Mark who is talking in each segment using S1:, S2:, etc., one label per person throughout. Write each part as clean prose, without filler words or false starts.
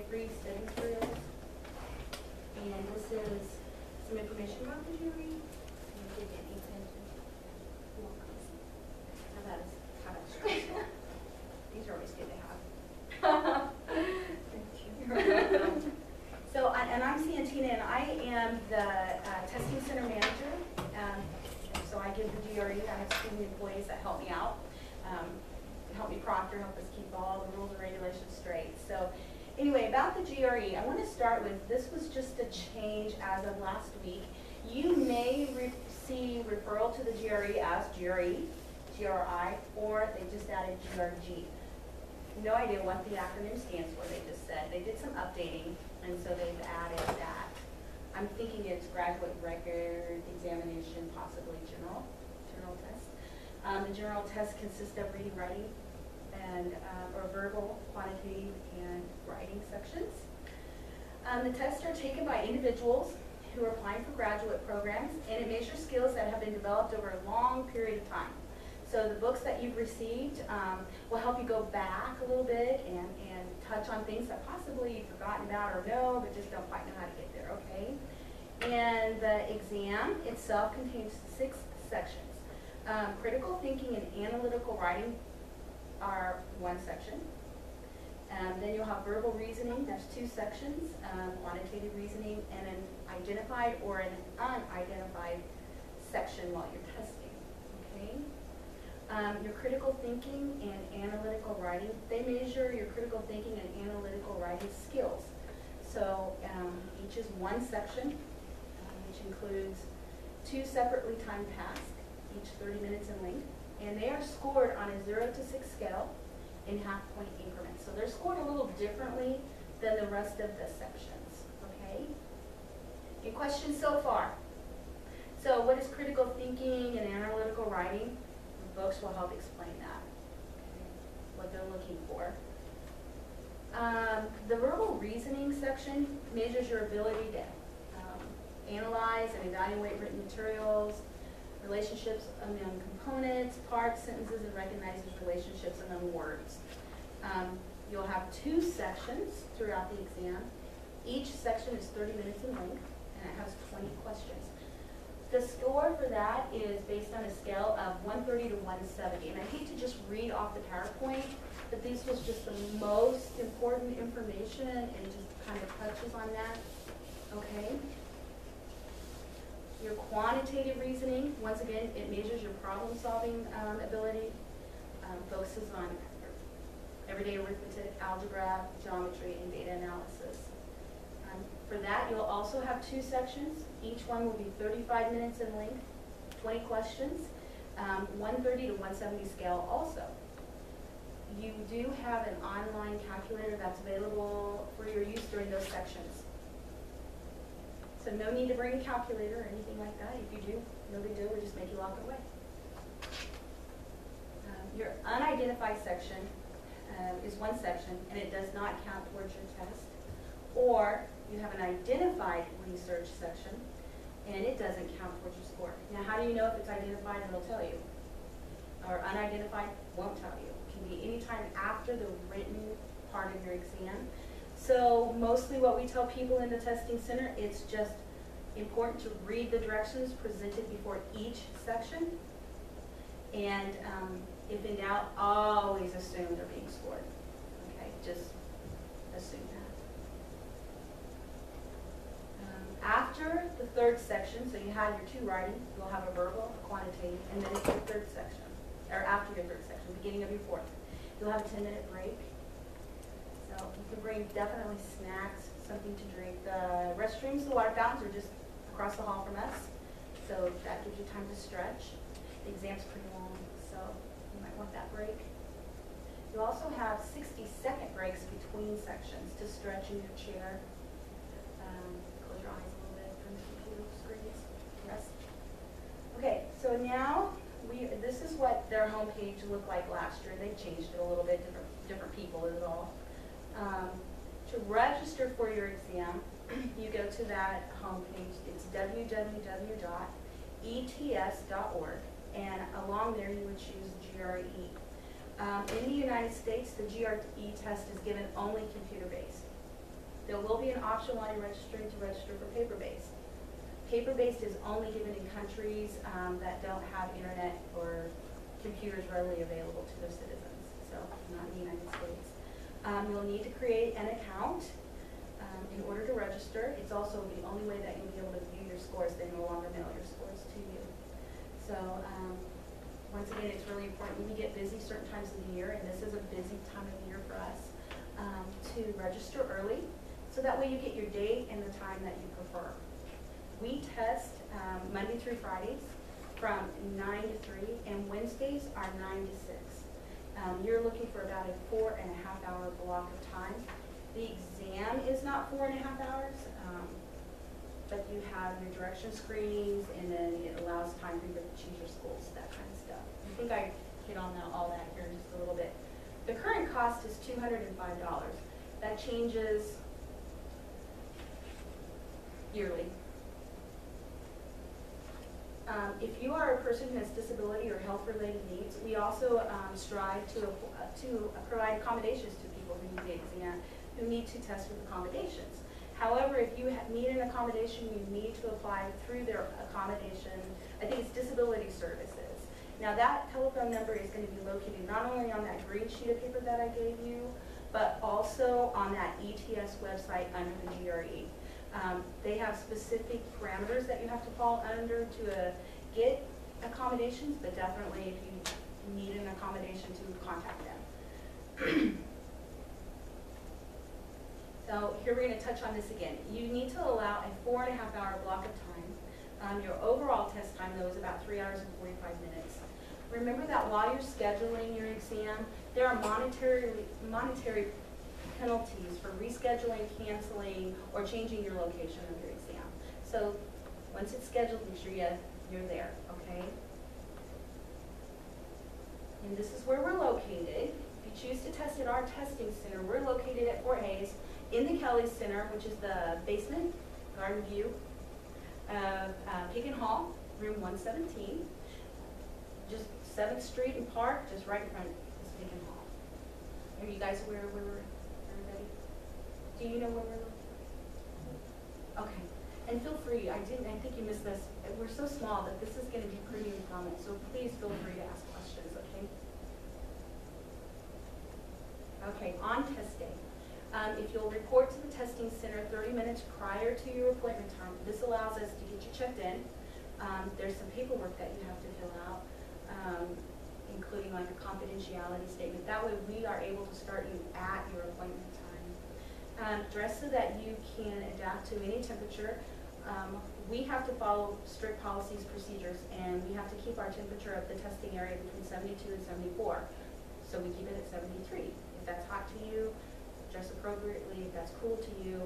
S1: free study materials. And this is some information about the GRE. These are always good to have. Thank you. So, and I'm Santina, and I am the testing center manager. So I give the GRE. I have student employees that help me out, help me proctor, help us keep all the rules and regulations straight. So anyway, about the GRE, I want to start with, this was just a change as of last week. You may receive referral to the GRE as GRE, GRI, or they just added GRG. No idea what the acronym stands for, they just said. They did some updating, and so they've added that. I'm thinking it's graduate record examination, possibly general test. The general test consists of reading, writing, and or verbal, quantitative, and writing sections. The tests are taken by individuals who are applying for graduate programs, and it measures skills that have been developed over a long period of time. So the books that you've received will help you go back a little bit and touch on things that possibly you've forgotten about or know, but just don't quite know how to get there, okay? And the exam itself contains 6 sections. Critical thinking and analytical writing are 1 section. Then you'll have verbal reasoning, there's 2 sections, quantitative reasoning, and an identified or an unidentified section while you're testing, okay? Your critical thinking and analytical writing, they measure your critical thinking and analytical writing skills. So each is 1 section, which includes 2 separately timed tasks, each 30 minutes in length, and they are scored on a 0 to 6 scale in half-point increments. So they're scored a little differently than the rest of the sections, okay? Any questions so far? So what is critical thinking and analytical writing? The books will help explain that, okay? What they're looking for. The verbal reasoning section measures your ability to analyze and evaluate written materials, relationships among components, parts, sentences, and recognizes relationships among words. You'll have 2 sections throughout the exam. Each section is 30 minutes in length, and it has 20 questions. The score for that is based on a scale of 130 to 170. And I hate to just read off the PowerPoint, but this was just the most important information and just kind of touches on that, okay? Your quantitative reasoning, once again, it measures your problem-solving ability, focuses on everyday arithmetic, algebra, geometry, and data analysis. For that, you'll also have 2 sections. Each one will be 35 minutes in length, 20 questions, 130 to 170 scale also. You do have an online calculator that's available for your use during those sections. So no need to bring a calculator or anything like that. If you do, no big deal, we'll just make you lock it away. Your unidentified section is 1 section, and it does not count towards your test. Or you have an identified research section, and it doesn't count towards your score. Now, how do you know if it's identified? It'll tell you. Or unidentified won't tell you. It can be any time after the written part of your exam. So mostly what we tell people in the testing center, it's just important to read the directions presented before each section. And if in doubt, always assume they're being scored. Okay, just assume that. After the 3rd section, so you have your 2 writing, you'll have a verbal, a quantitative, and then it's your 3rd section, or after your 3rd section, beginning of your 4th. You'll have a 10-minute break. So you can bring definitely snacks, something to drink. The restrooms, the water fountains are just across the hall from us, so that gives you time to stretch. The exam's pretty long, so you might want that break. You'll also have 60-second breaks between sections to stretch in your chair. Close your eyes a little bit from the computer screens. Rest. Okay, so now this is what their homepage looked like last year. They changed it a little bit, different people is all. To register for your exam, you go to that homepage. It's www.ets.org, and along there you would choose GRE. In the United States, the GRE test is given only computer-based. There will be an option while you're registering to register for paper-based. Paper-based is only given in countries that don't have internet or computers readily available to their citizens, so not in the United States. You'll need to create an account in order to register. It's also the only way that you'll be able to view your scores. They no longer mail your scores to you. So once again, it's really important. We get busy certain times of the year, and this is a busy time of year for us, to register early, so that way you get your date and the time that you prefer. We test Monday through Fridays from 9 to 3, and Wednesdays are 9 to 6. You're looking for about a 4.5-hour block of time. The exam is not 4.5 hours, but you have your direction screenings, and then it allows time for you to choose your schools, that kind of stuff. I think I hit on all that here in just a little bit. The current cost is $205. That changes yearly. If you are a person who has disability or health-related needs, we also strive to provide accommodations to people who need the exam, who need to test with accommodations. However, if you need an accommodation, you need to apply through their accommodation. I think it's disability services. Now that telephone number is going to be located not only on that green sheet of paper that I gave you, but also on that ETS website under the GRE. They have specific parameters that you have to fall under to get accommodations, but definitely if you need an accommodation, to contact them. So here we're going to touch on this again. You need to allow a 4.5-hour block of time. Your overall test time, though, is about 3 hours and 45 minutes. Remember that while you're scheduling your exam, there are monetary penalties for rescheduling, canceling, or changing your location of your exam. So once it's scheduled, make sure you're there, okay? And this is where we're located. If you choose to test at our testing center, we're located at Fort Hays in the Kelly Center, which is the basement, garden view of Picken Hall, room 117. Just 7th Street and Park, just right in front is Picken Hall. Are you guys aware where we're? Do you know where we're located? Okay. And feel free, I think you missed this. We're so small that this is going to be pretty informal, so please feel free to ask questions, okay? Okay, on test day. If you'll report to the testing center 30 minutes prior to your appointment time, this allows us to get you checked in. There's some paperwork that you have to fill out, including like a confidentiality statement. That way we are able to start you at your appointment time. Dress so that you can adapt to any temperature. We have to follow strict policies, procedures, and we have to keep our temperature of the testing area between 72 and 74. So we keep it at 73. If that's hot to you, dress appropriately. If that's cool to you,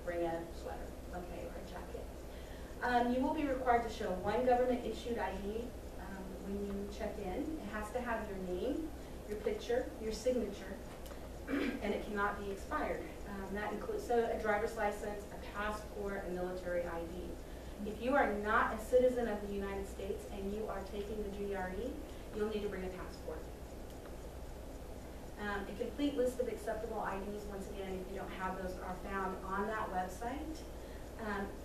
S1: bring a sweater, okay, or a jacket. You will be required to show one government-issued ID when you check in. It has to have your name, your picture, your signature, and it cannot be expired. That includes a driver's license, a passport, a military ID. If you are not a citizen of the United States and you are taking the GRE, you'll need to bring a passport. A complete list of acceptable IDs, once again, if you don't have those, are found on that website.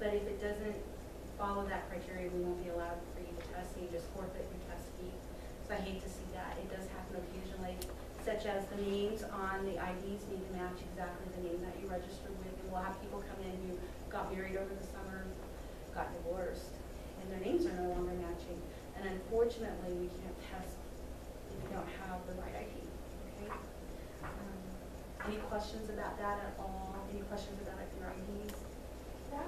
S1: But if it doesn't follow that criteria, we won't be allowed for you to test, and you just forfeit your test fee. So I hate to see that. It does happen occasionally, such as the names on the IDs need to match exactly the name that you registered with. And we'll have people come in who got married over the summer, got divorced, and their names are no longer matching. And unfortunately, we can't test if you don't have the right ID. Okay? Any questions about that at all? Any questions about your IDs?
S2: Yeah,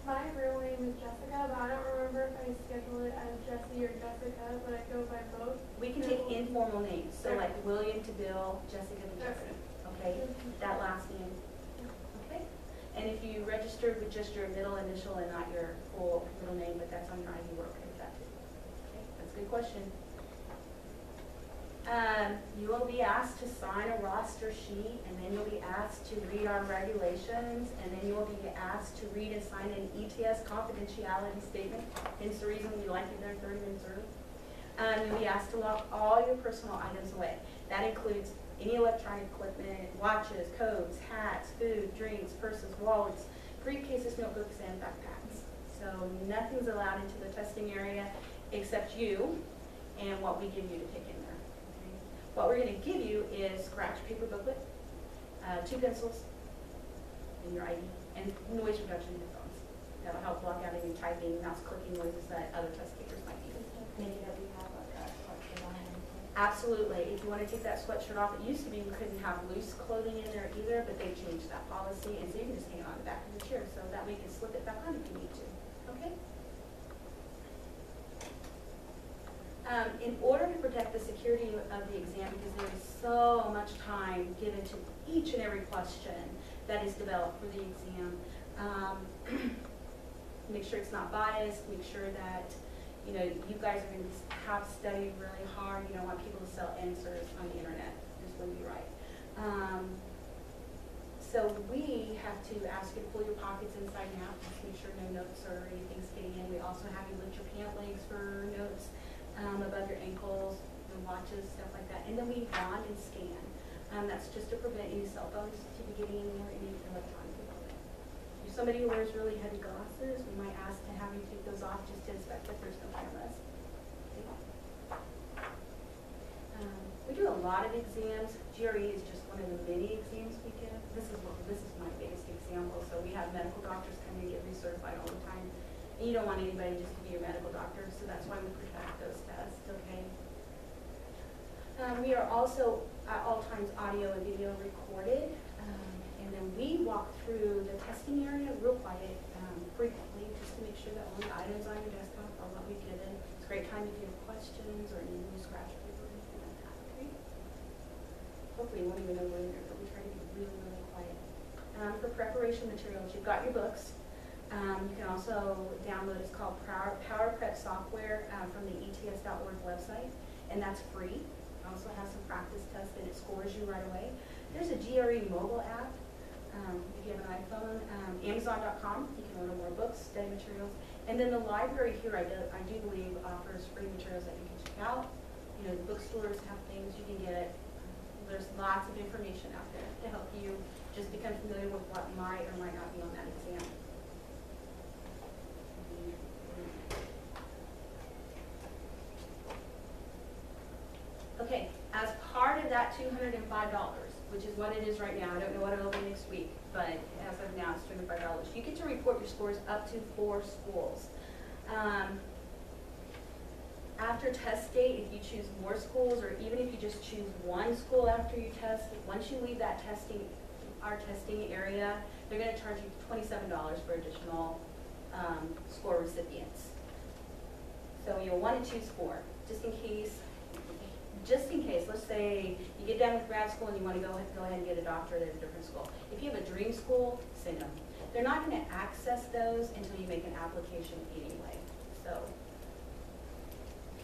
S2: my real name is Jessica, but I don't remember if I schedule it as Jessie or Jessica, but I go by both.
S1: We can take informal names, so like William to Bill, Jessica to Jessie, okay? That last name, okay? And if you registered with just your middle initial and not your full middle name, but that's on your ID, we're okay with that too. Okay, that's a good question. You will be asked to sign a roster sheet, and then you'll be asked to read our regulations, and then you will be asked to read and sign an ETS confidentiality statement. Hence the reason we like you there 30 minutes early. You'll be asked to lock all your personal items away. That includes any electronic equipment, watches, coats, hats, food, drinks, purses, wallets, briefcases, notebooks, and backpacks. So nothing's allowed into the testing area except you and what we give you to take in there. Okay? What we're going to give you is scratch paper booklet, 2 pencils, and your ID, and noise reduction headphones. That'll help block out any typing, mouse clicking noises that other test takers might use.
S3: Maybe that we have like a sweatshirt on.
S1: Absolutely. If you want to take that sweatshirt off, it used to be we couldn't have loose clothing in there either, but they changed that policy, and so you can just hang it on the back of the chair, so that way you can slip it back on if you need to. Okay? In order to protect the security of the exam, because there is so much time given to each and every question that is developed for the exam, make sure it's not biased, make sure that you guys are going to have studied really hard. You don't want people to sell answers on the internet. This wouldn't be right. So we have to ask you to pull your pockets inside and out, just make sure no notes or anything's getting in. We also have you lift your pant legs for notes above your ankles, your watches, stuff like that. And then we bond and scan. That's just to prevent any cell phones to be getting in or any electronic equipment. If you're somebody who wears really heavy glasses, we might ask to have you take those off just to inspect if there's no cameras. We do a lot of exams. GRE is just one of the many exams we give. This is my biggest example. So we have medical doctors come and get recertified all the time. And you don't want anybody just to be your medical doctor, so that's why we protect those tests, okay? We are also at all times audio and video recorded. And then we walk through the testing area real quiet frequently just to make sure that all the items on your desktop are what we've given. It's a great time if you have questions or any new scratch paper or anything like that, okay? Hopefully you won't even know we're in there, but we try to be really, really quiet. For preparation materials, you've got your books. You can also download, it's called Power Prep software from the ets.org website, and that's free. It also has some practice tests and it scores you right away. There's a GRE mobile app. If you have an iPhone, Amazon.com, you can order more books, study materials. And then the library here, I do believe, offers free materials that you can check out. The bookstores have things you can get. There's lots of information out there to help you just become familiar with what might or might not be on that exam. Okay, as part of that $205, which is what it is right now, I don't know what it'll be next week, but as of now, it's $205. You get to report your scores up to 4 schools. After test date, if you choose more schools, or even if you just choose one school after you test, once you leave that our testing area, they're going to charge you $27 for additional score recipients. So you'll want to choose 4, just in case. Let's say you get done with grad school and you want to go ahead and get a doctorate at a different school. If you have a dream school, send them. They're not going to access those until you make an application anyway. So,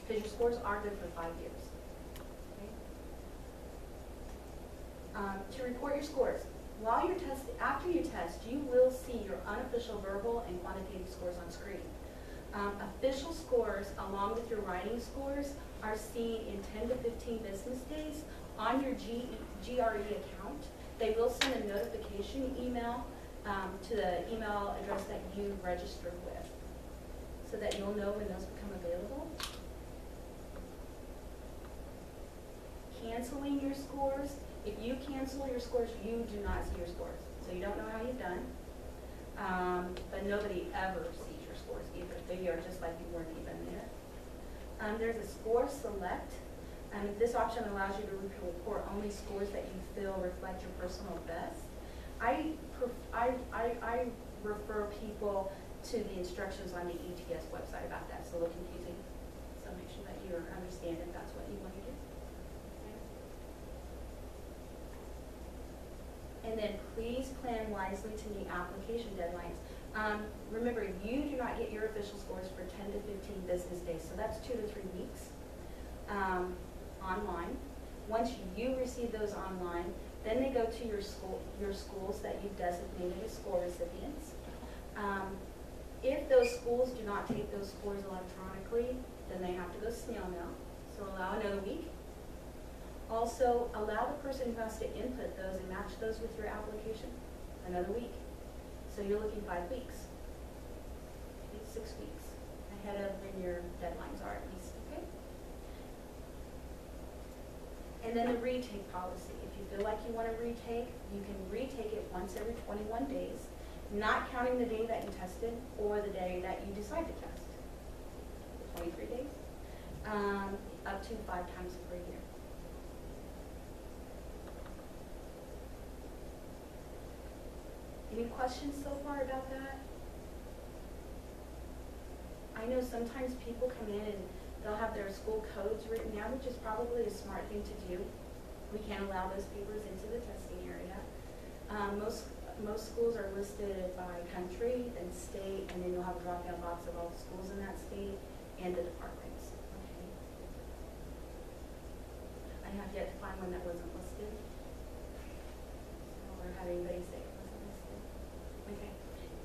S1: because your scores are good for 5 years. Okay? To report your scores, after you test, you will see your unofficial verbal and quantitative scores on screen. Official scores, along with your writing scores, are seen in 10 to 15 business days on your GRE account. They will send a notification email to the email address that you registered with, so that you'll know when those become available. Canceling your scores. If you cancel your scores, you do not see your scores. So you don't know how you've done. But nobody ever sees your scores either. They are just like you weren't even there. There's a score select. This option allows you to report only scores that you feel reflect your personal best. I refer people to the instructions on the ETS website about that. It's a little confusing. So make sure that you understand if that's what you want to do. And then please plan wisely to meet application deadlines. Remember, you do not get your official scores for 10 to 15 business days, so that's 2 to 3 weeks online. Once you receive those online, then they go to your schools that you've designated as score recipients. If those schools do not take those scores electronically, then they have to go snail mail, so allow another week. Also, allow the person who has to input those and match those with your application another week. So you're looking 5 weeks. Okay, 6 weeks ahead of when your deadlines are at least, okay? And then the retake policy. If you feel like you want to retake, you can retake it once every 21 days, not counting the day that you tested or the day that you decide to test. 23 days, up to 5 times per year. Any questions so far about that? I know sometimes people come in and they'll have their school codes written down, which is probably a smart thing to do. We can't allow those papers into the testing area. Most schools are listed by country and state, and then you'll have a drop-down box of all the schools in that state and the departments. Okay. I have yet to find one that wasn't listed. Or have anybody say it wasn't listed. Okay.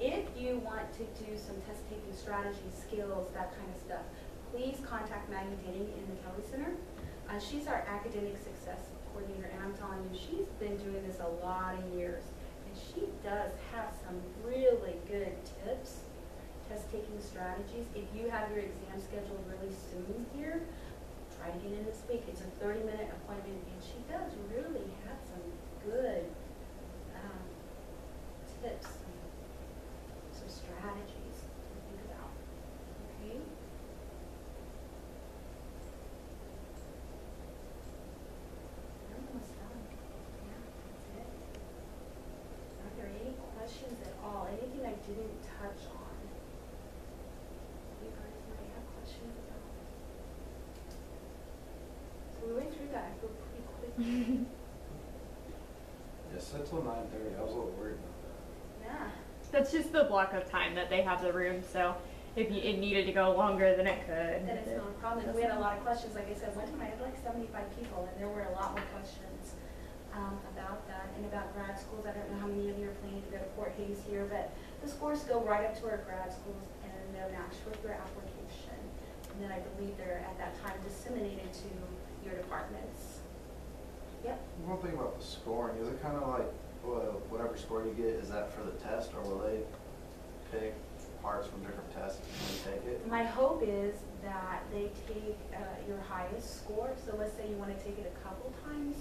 S1: If you want to do some test taking strategies, skills, that kind of stuff, please contact Maggie Denning in the Kelly Center. She's our academic success coordinator, and I'm telling you, she's been doing this a lot of years. And she does have some really good tips, test taking strategies. If you have your exam scheduled really soon here, try to get in this week. It's a 30-minute appointment, and she does really have some good tips, some strategies to think about. Okay? I'm almost done. Yeah, that's it. Are there any questions at all? Anything I didn't touch on? You guys might have questions about. So we went through that, I feel pretty quickly.
S4: Yes, that's till 9:30. I was a little worried about that.
S1: Yeah.
S5: That's just the block of time that they have the room, so if it needed to go longer than it could.
S1: Then it's not a problem. And we had a lot of questions. Like I said, one time I had like 75 people, and there were a lot more questions about that and about grad schools. I don't know how many of you are planning to go to Fort Hays here, but the scores go right up to our grad schools, and they're matched with your application. And then I believe they're at that time disseminated to your departments. Yep.
S4: One thing about the scoring, is it kind of like, well, whatever score you get, is that for the test, or will they pick parts from different tests when you take it?
S1: My hope is that they take your highest score. So let's say you want to take it a couple times,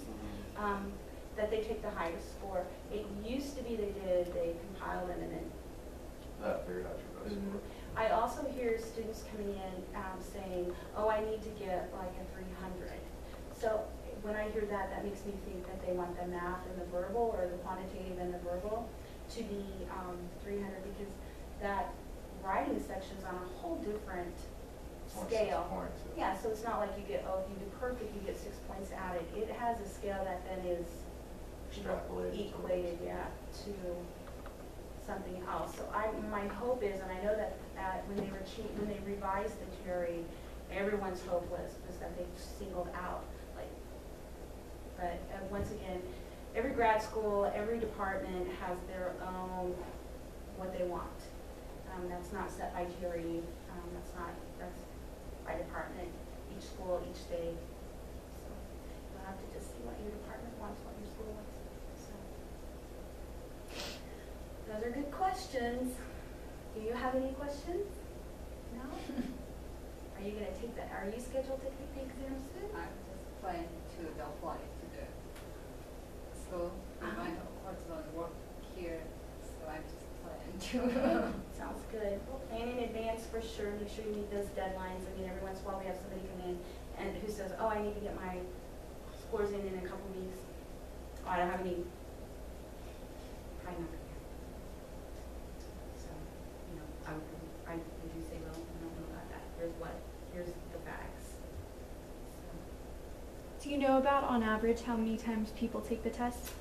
S1: that they take the highest score. It used to be they compiled them and then.
S4: That figured out your best score.
S1: I also hear students coming in saying, oh, I need to get like a 300. So when I hear that, that makes me think that they want the math and the verbal, or the quantitative and the verbal, to be 300, because that writing section's on a whole different scale.
S4: 6 points.
S1: Yeah, so it's not like you get, oh, if you do perfect, you get 6 points added. It has a scale that then is
S4: Extrapolated.
S1: equated, yeah, to something else. So my hope is, and I know that when they revised the theory, everyone's hope was that they singled out, like, but once again, every grad school, every department has their own what they want. That's not set by theory. That's by department, each school, each state. So you'll have to just see what your department wants, what your school wants. So those are good questions. Do you have any questions? No? Are you gonna take that? Are you scheduled to take the exam soon?
S3: I'm just planning to apply to the school. My husband work here, so I'm just planning to.
S1: Sounds good. Well, plan in advance for sure. Make sure you meet those deadlines. I mean, every once in a while we have somebody come in and who says, oh, I need to get my scores in a couple weeks. Oh, I don't have any. Probably not gonna happen. So, you know, I do say, well, I don't know about that. Here's the facts. So.
S5: Do you know about, on average, how many times people take the test?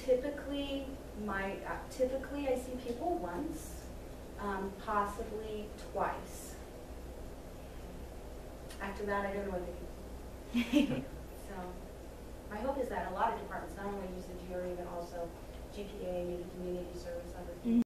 S1: Typically I see people once, possibly twice. After that, I don't know what they do. So, my hope is that a lot of departments not only use the GRE, but also GPA, maybe community